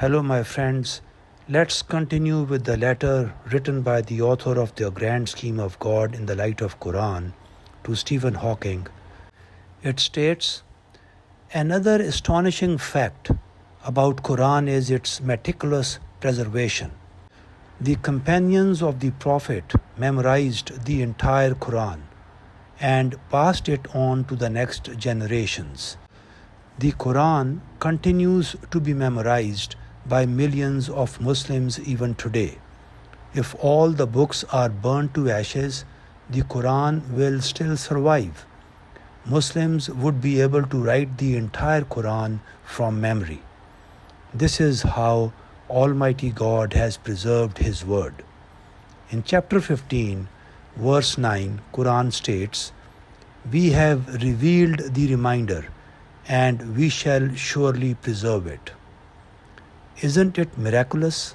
Hello, my friends. Let's continue with the letter written by the author of The Grand Scheme of God in the Light of Quran to Stephen Hawking. It states, another astonishing fact about Quran is its meticulous preservation. The companions of the Prophet memorized the entire Quran and passed it on to the next generations. The Quran continues to be memorized by millions of Muslims even today. If all the books are burned to ashes, the Quran will still survive. Muslims would be able to write the entire Quran from memory. This is how Almighty God has preserved His word. In chapter 15, verse 9, Quran states, "We have revealed the reminder, and we shall surely preserve it." Isn't it miraculous?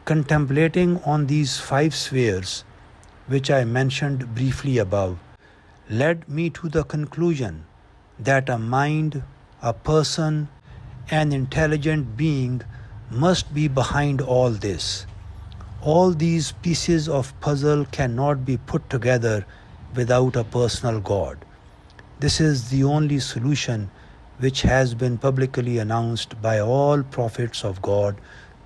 Contemplating on these 5 spheres, which I mentioned briefly above, led me to the conclusion that a mind, a person, an intelligent being must be behind all this. All these pieces of puzzle cannot be put together without a personal God. This is the only solution which has been publicly announced by all prophets of God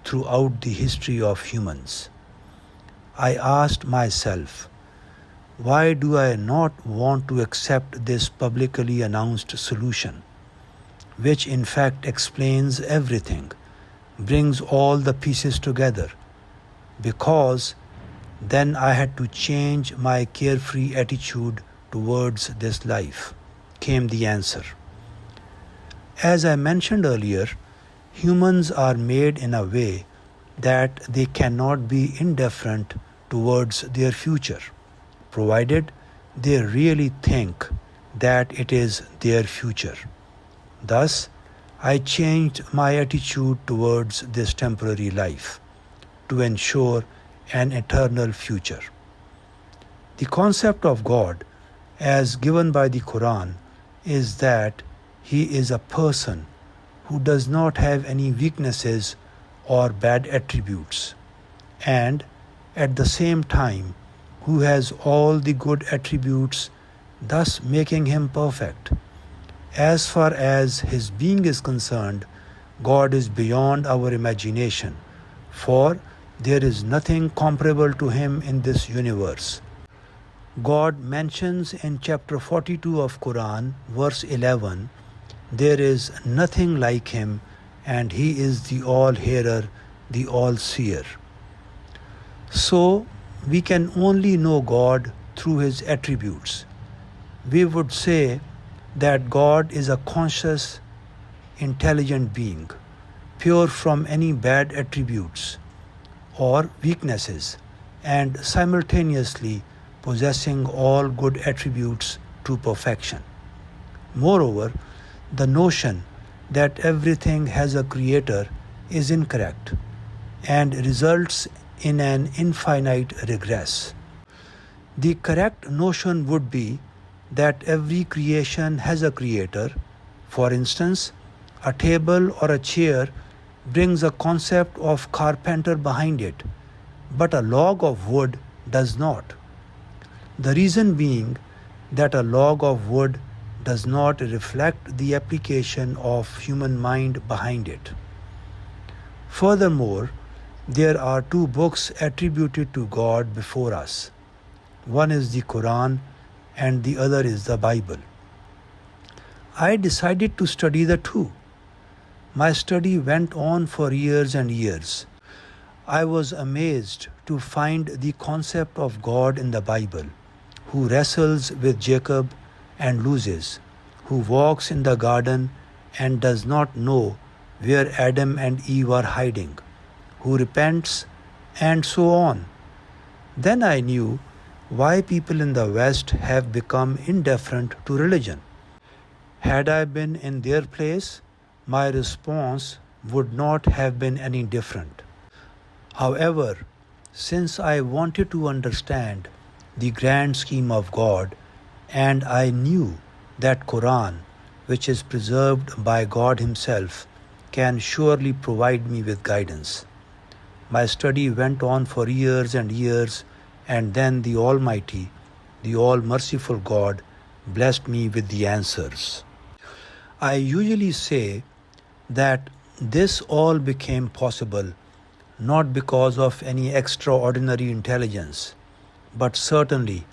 throughout the history of humans. I asked myself, why do I not want to accept this publicly announced solution, which in fact explains everything, brings all the pieces together? Because then I had to change my carefree attitude towards this life, came the answer. As I mentioned earlier, humans are made in a way that they cannot be indifferent towards their future, provided they really think that it is their future. Thus, I changed my attitude towards this temporary life to ensure an eternal future. The concept of God, as given by the Quran, is that He is a person who does not have any weaknesses or bad attributes, and at the same time who has all the good attributes, thus making Him perfect. As far as His being is concerned, God is beyond our imagination, for there is nothing comparable to Him in this universe. God mentions in chapter 42 of Quran, verse 11, there is nothing like Him, and He is the all-hearer, the all-seer. So, we can only know God through His attributes. We would say that God is a conscious, intelligent being, pure from any bad attributes or weaknesses, and simultaneously possessing all good attributes to perfection. Moreover, the notion that everything has a creator is incorrect and results in an infinite regress. The correct notion would be that every creation has a creator. For instance, a table or a chair brings a concept of carpenter behind it, but a log of wood does not. The reason being that a log of wood does not reflect the application of human mind behind it. Furthermore, there are 2 books attributed to God before us. One is the Quran and the other is the Bible. I decided to study the 2. My study went on for years and years. I was amazed to find the concept of God in the Bible, who wrestles with Jacob and loses, who walks in the garden and does not know where Adam and Eve are hiding, who repents, and so on. Then I knew why people in the West have become indifferent to religion. Had I been in their place, my response would not have been any different. However, since I wanted to understand the grand scheme of God, and I knew that Quran, which is preserved by God Himself, can surely provide me with guidance. My study went on for years and years, and then the Almighty, the All-Merciful God, blessed me with the answers. I usually say that this all became possible not because of any extraordinary intelligence, but certainly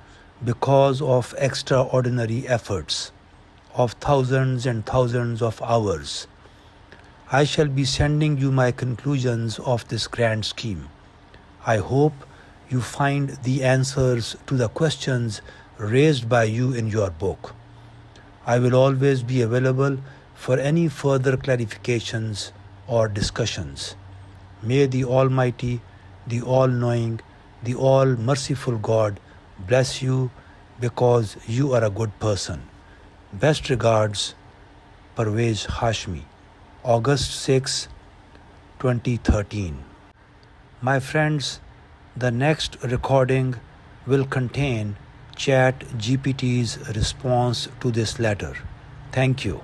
because of extraordinary efforts of thousands and thousands of hours. I shall be sending you my conclusions of this grand scheme. I hope you find the answers to the questions raised by you in your book. I will always be available for any further clarifications or discussions. May the Almighty, the All-Knowing, the All-Merciful God bless you because you are a good person. Best regards, Parvez Hashmi, August 6, 2013. My friends, the next recording will contain ChatGPT's response to this letter. Thank you.